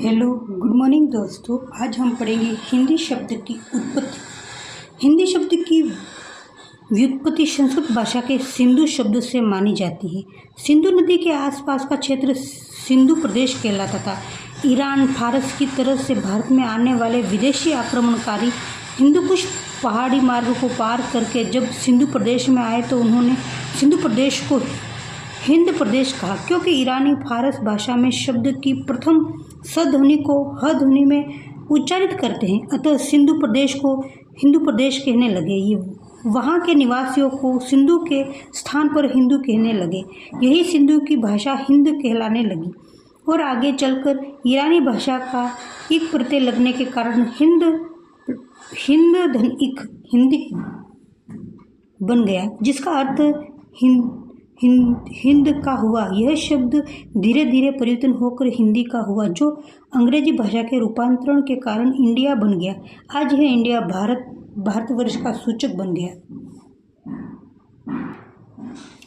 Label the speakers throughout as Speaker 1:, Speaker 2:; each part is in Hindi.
Speaker 1: हेलो गुड मॉर्निंग दोस्तों। आज हम पढ़ेंगे हिंदी शब्द की उत्पत्ति। हिंदी शब्द की व्युत्पत्ति संस्कृत भाषा के सिंधु शब्द से मानी जाती है। सिंधु नदी के आसपास का क्षेत्र सिंधु प्रदेश कहलाता था। ईरान फारस की तरफ से भारत में आने वाले विदेशी आक्रमणकारी हिंदुकुश पहाड़ी मार्ग को पार करके जब सिंधु प्रदेश में आए तो उन्होंने सिंधु प्रदेश को हिंद प्रदेश कहा, क्योंकि ईरानी फारस भाषा में शब्द की प्रथम स ध्वनि को ह ध्वनि में उच्चारित करते हैं। अतः सिंधु प्रदेश को हिंदू प्रदेश कहने लगे। ये वहाँ के निवासियों को सिंधु के स्थान पर हिंदू कहने लगे। यही सिंधु की भाषा हिंद कहलाने लगी और आगे चलकर ईरानी भाषा का एक प्रत्यय लगने के कारण हिंदी बन गया, जिसका अर्थ हिंद का हुआ। यह शब्द धीरे धीरे परिवर्तन होकर हिंदी का हुआ, जो अंग्रेजी भाषा के रूपांतरण के कारण इंडिया बन गया। आज यह इंडिया भारतवर्ष का सूचक बन गया।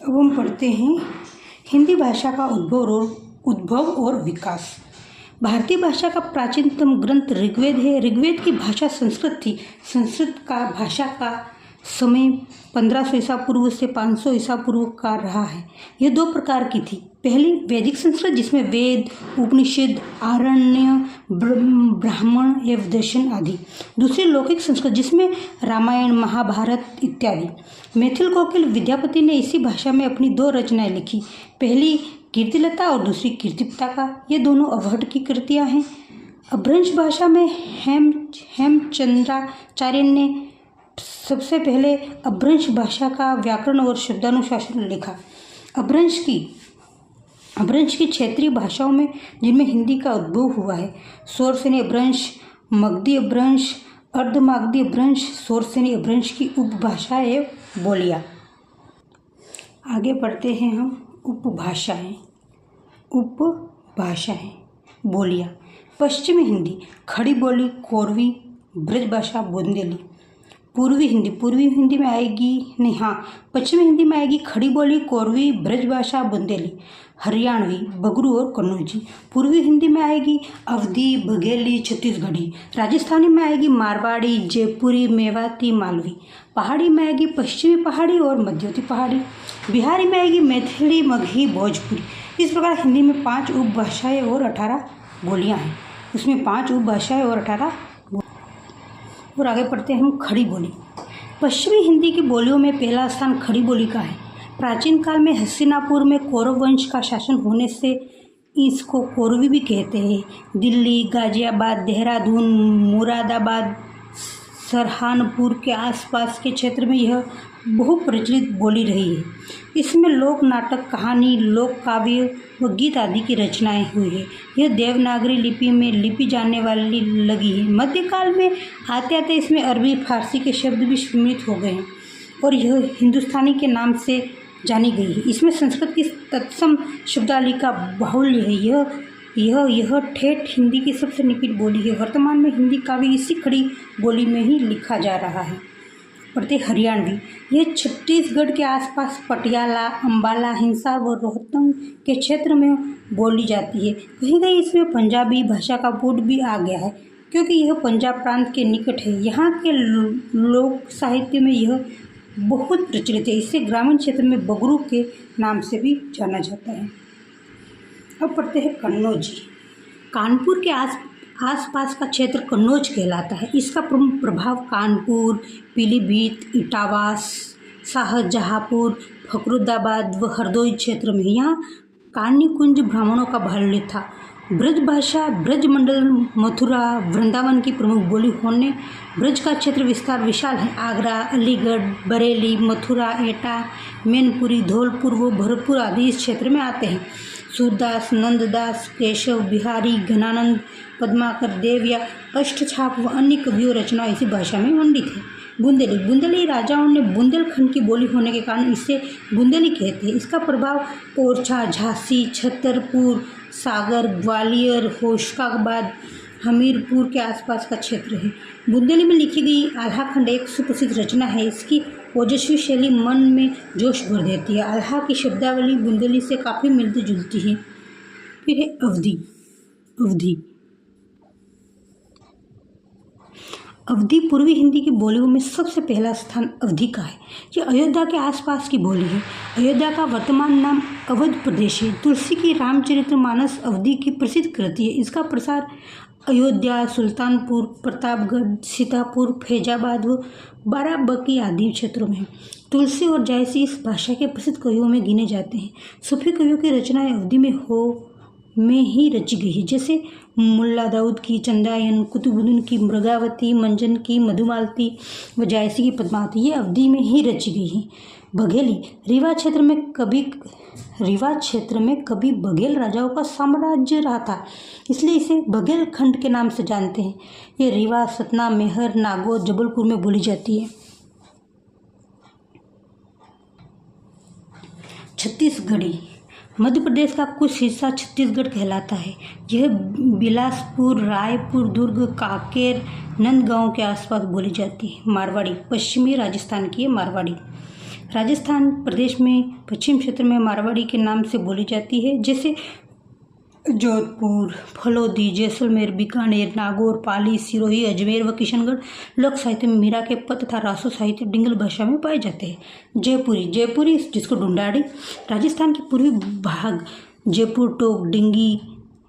Speaker 1: अब हम पढ़ते हैं हिंदी भाषा का उद्भव और विकास। भारतीय भाषा का प्राचीनतम ग्रंथ ऋग्वेद है। ऋग्वेद की भाषा संस्कृत थी। संस्कृत का भाषा का समय 1500 ईसा पूर्व से 500 ईसा पूर्व का रहा है। यह दो प्रकार की थी। पहली वैदिक संस्कृत, जिसमें वेद, उपनिषद, आरण्य, ब्राह्मण एवं दर्शन आदि। दूसरी लौकिक संस्कृत, जिसमें रामायण, महाभारत इत्यादि। मैथिल कोकिल विद्यापति ने इसी भाषा में अपनी दो रचनाएं लिखी। पहली कीर्तिलता और दूसरी कीर्तिपताका। ये दोनों अवहट की कृतियाँ हैं। अपभ्रंश भाषा में हेमचंद्राचार्य ने सबसे पहले अपभ्रंश भाषा का व्याकरण और शब्दानुशासन लिखा। अपभ्रंश की क्षेत्रीय भाषाओं में, जिनमें हिंदी का उद्भव हुआ है, शौरसेनी अपभ्रंश, मगधी अपभ्रंश, अर्धमागधी अपभ्रंश, शौरसेनी अपभ्रंश की उपभाषाएं एवं बोलियां। आगे पढ़ते हैं हम उपभाषाएं। बोलियां। पश्चिमी हिंदी, खड़ी बोली, कोरवी, ब्रजभाषा, बुंदेली। पूर्वी हिंदी में आएगी पश्चिमी हिंदी में आएगी खड़ी बोली, कोरवी, ब्रजभाषा, बुंदेली। हरियाणवी, बगरू और कन्नौजी। पूर्वी हिंदी में आएगी अवधी, बघेली, छत्तीसगढ़ी। राजस्थानी में आएगी मारवाड़ी, जयपुरी, मेवाती, मालवी। पहाड़ी में आएगी पश्चिमी पहाड़ी और मध्योती पहाड़ी। बिहारी में आएगी मैथिली, मगही, भोजपुरी। इस प्रकार हिंदी में 5 उपभाषाएं और 18 बोलियाँ हैं। उसमें 5 उपभाषाएं और 18 और आगे पढ़ते हैं हम खड़ी बोली। पश्चिमी हिंदी की बोलियों में पहला स्थान खड़ी बोली का है। प्राचीन काल में हस्तिनापुर में कौरव वंश का शासन होने से इसको कौरवी भी कहते हैं। दिल्ली, गाजियाबाद, देहरादून, मुरादाबाद, सरहानपुर के आसपास के क्षेत्र में यह बहुप्रचलित बोली रही है। इसमें लोक नाटक, कहानी, लोक काव्य व गीत आदि की रचनाएं हुई है। यह देवनागरी लिपि में लिपि जाने वाली लगी है। मध्यकाल में आते आते इसमें अरबी, फारसी के शब्द भी सम्मिलित हो गए हैं और यह हिंदुस्तानी के नाम से जानी गई है। इसमें संस्कृत की तत्सम शब्दावली का बाहुल्य है। यह ठेठ हिंदी की सबसे निकट बोली है। वर्तमान में हिंदी काव्य इसी खड़ी बोली में ही लिखा जा रहा है। पढ़ते हरियाणवी। यह छत्तीसगढ़ के आसपास पटियाला, अंबाला, हिसार व रोहतंग के क्षेत्र में बोली जाती है। कहीं कहीं इसमें पंजाबी भाषा का बोध भी आ गया है, क्योंकि यह पंजाब प्रांत के निकट है। यहाँ के लोक साहित्य में यह बहुत प्रचलित है। इसे ग्रामीण क्षेत्र में बगरू के नाम से भी जाना जाता है। अब पढ़ते हैं कन्नौजी। कानपुर के आसपास का क्षेत्र कन्नौज कहलाता है। इसका प्रमुख प्रभाव कानपुर, पीलीभीत, इटावा, शाहजहाँपुर, फकरुद्दाबाद व हरदोई क्षेत्र में। यहाँ कान्य कुंज ब्राह्मणों का बाहुल्य था। ब्रजभाषा ब्रजमंडल, मथुरा, वृंदावन की प्रमुख बोली होने ब्रज का क्षेत्र विस्तार विशाल है। आगरा, अलीगढ़, बरेली, मथुरा, एटा, मैनपुरी, धौलपुर व भरतपुर आदि इस क्षेत्र में आते हैं। सूरदास, नंददास, केशव, बिहारी, घनानंद, पद्माकर, देवया, अष्टछाप व अन्य कवियों रचनाएं इसी भाषा में मंडित है। बुंदेली राजाओं ने बुंदेलखंड की बोली होने के कारण इसे बुंदेली कहते हैं। इसका प्रभाव ओरछा, झांसी, छतरपुर, सागर, ग्वालियर, होशंगाबाद, हमीरपुर के आसपास का क्षेत्र है। बुंदेली में लिखी गई आल्हाखंड एक सुप्रसिद्ध रचना है। इसकी ओजस्वी शैली मन में जोश भर देती है। आल्हा की शब्दावली बुंदेली से काफ़ी मिलती जुलती है। फिर है अवधी। अवधी पूर्वी हिंदी की बोलियों में सबसे पहला स्थान अवधी का है। ये अयोध्या के आसपास की बोली है। अयोध्या का वर्तमान नाम अवध प्रदेश है। तुलसी की रामचरितमानस अवधी की प्रसिद्ध कृति है। इसका प्रसार अयोध्या, सुल्तानपुर, प्रतापगढ़, सीतापुर, फैजाबाद व बाराबंकी आदि क्षेत्रों में है। तुलसी और जायसी इस भाषा के प्रसिद्ध कवियों में गिने जाते हैं। सूफी कवियों की रचनाएं अवधी में ही रची गई है, जैसे मुल्ला दाऊद की चंदायन, कुतुबुद्दीन की मृगावती, मंजन की मधुमालती व जायसी की पद्मावती ये अवधी में ही रची गई है। बघेली रीवा क्षेत्र में कभी बघेल राजाओं का साम्राज्य रहा था, इसलिए इसे बघेल खंड के नाम से जानते हैं। ये रीवा, सतना, मेहर, नागौर, जबलपुर में बोली जाती है। छत्तीसगढ़ी मध्य प्रदेश का कुछ हिस्सा छत्तीसगढ़ कहलाता है। यह बिलासपुर, रायपुर, दुर्ग, कांकेर, नंदगांव के आसपास बोली जाती है। मारवाड़ी पश्चिमी राजस्थान की है। मारवाड़ी राजस्थान प्रदेश में पश्चिम क्षेत्र में मारवाड़ी के नाम से बोली जाती है, जैसे जोधपुर, फलोदी, जैसलमेर, बीकानेर, नागौर, पाली, सिरोही, अजमेर व किशनगढ़ लोक साहित्य में मीरा के पद तथा रासो साहित्य डिंगल भाषा में पाए जाते हैं। जयपुरी जिसको ढूंढाड़ी राजस्थान के पूर्वी भाग जयपुर, टोक, डिंगी,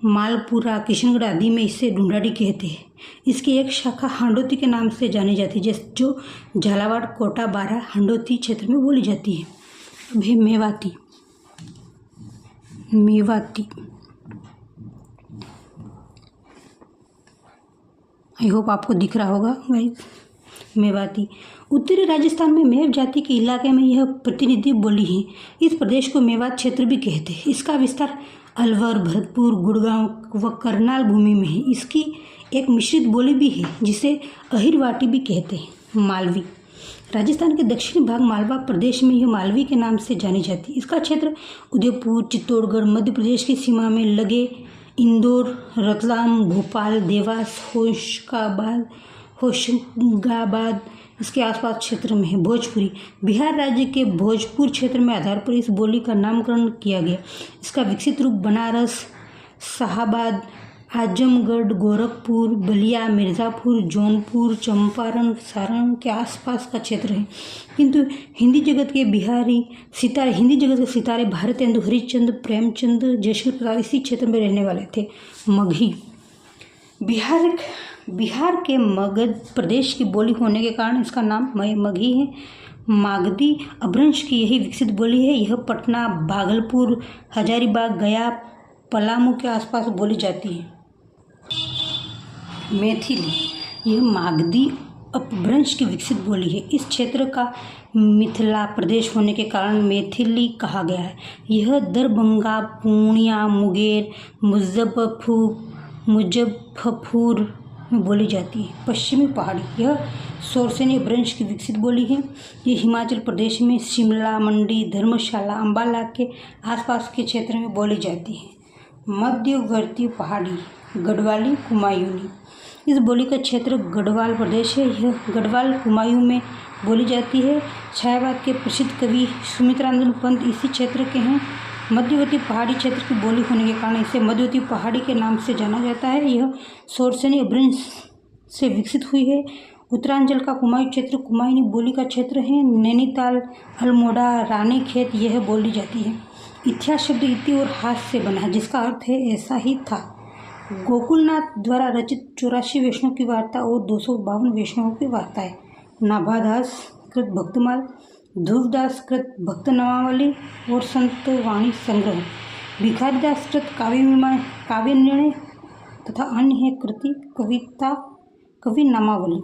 Speaker 1: मालपुरा, किशनगढ़ आदि में इसे ढूंढाड़ी कहते हैं। इसकी एक शाखा हांडोती के नाम से जानी जाती है, जो झालावाड़, कोटा, बारा, हांडोती क्षेत्र में बोली जाती है। अब है मेवाती। आई होप आपको दिख रहा होगा गाइस। मेवाती उत्तरी राजस्थान में मेव जाति के इलाके में यह प्रतिनिधि बोली है। इस प्रदेश को मेवात क्षेत्र भी कहते हैं। इसका विस्तार अलवर, भरतपुर, गुड़गांव व करनाल भूमि में है। इसकी एक मिश्रित बोली भी है, जिसे अहिरवाटी भी कहते हैं। मालवी राजस्थान के दक्षिणी भाग मालवा प्रदेश में यह मालवी के नाम से जानी जाती है। इसका क्षेत्र उदयपुर, चित्तौड़गढ़, मध्य प्रदेश की सीमा में लगे इंदौर, रतलाम, भोपाल, देवास, होशंगाबाद इसके आसपास क्षेत्र में है। भोजपुरी बिहार राज्य के भोजपुर क्षेत्र में आधार पर इस बोली का नामकरण किया गया। इसका विकसित रूप बनारस, शाहाबाद, आजमगढ़, गोरखपुर, बलिया, मिर्ज़ापुर, जौनपुर, चंपारण, सारण के आसपास का क्षेत्र है। किंतु हिंदी जगत के सितारे भारतेंदु हरिश्चंद्र, प्रेमचंद, जयश्री प्रसाद इसी क्षेत्र में रहने वाले थे। मगही बिहार के मगध प्रदेश की बोली होने के कारण इसका नाम मगही है। मागधी अपभ्रंश की यही विकसित बोली है। यह पटना, भागलपुर, हजारीबाग, गया, पलामू के आसपास बोली जाती है। मैथिली यह मागधी अपभ्रंश की विकसित बोली है। इस क्षेत्र का मिथिला प्रदेश होने के कारण मैथिली कहा गया है। यह दरभंगा, पूर्णिया, मुंगेर, मुजफ्फरपुर में बोली जाती है। पश्चिमी पहाड़ी यह सोरसेनी अपभ्रंश की विकसित बोली है। ये हिमाचल प्रदेश में शिमला, मंडी, धर्मशाला, अम्बाला के आसपास के क्षेत्र में बोली जाती है। मध्यवर्ती पहाड़ी गढ़वाली, कुमायूनी इस बोली का क्षेत्र गढ़वाल प्रदेश है। यह गढ़वाल कुमायूं में बोली जाती है। छायावाद के प्रसिद्ध कवि सुमित्रानंद पंत इसी क्षेत्र के हैं। मध्यवर्ती पहाड़ी क्षेत्र की बोली होने के कारण इसे मध्यवर्ती पहाड़ी के नाम से जाना जाता है। यह सोरसेनी अपभ्रंश से विकसित हुई है। उत्तरांचल का कुमायूं क्षेत्र कुमायूनी बोली का क्षेत्र है। नैनीताल, अल्मोड़ा, रानीखेत यह बोली जाती है। इतिहास शब्द इति और हाथ से बना है, जिसका अर्थ है ऐसा ही था। गोकुलनाथ द्वारा रचित 84 वैष्णव की वार्ता और 252 वैष्णवों की वार्ताएं। नाभादास कृत भक्तमाल, ध्रुवदास कृत भक्तनामावली और संत वाणी संग्रह, भिखारीदास कृत काव्य निर्णय तथा अन्य कृति कवि नामावली,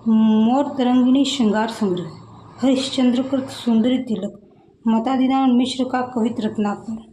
Speaker 1: मोर तरंगिणी श्रृंगार संग्रह, हरिश्चंद्र कृत सुंदरी तिलक, मतादीनाथ मिश्र का कवित रत्नाकर।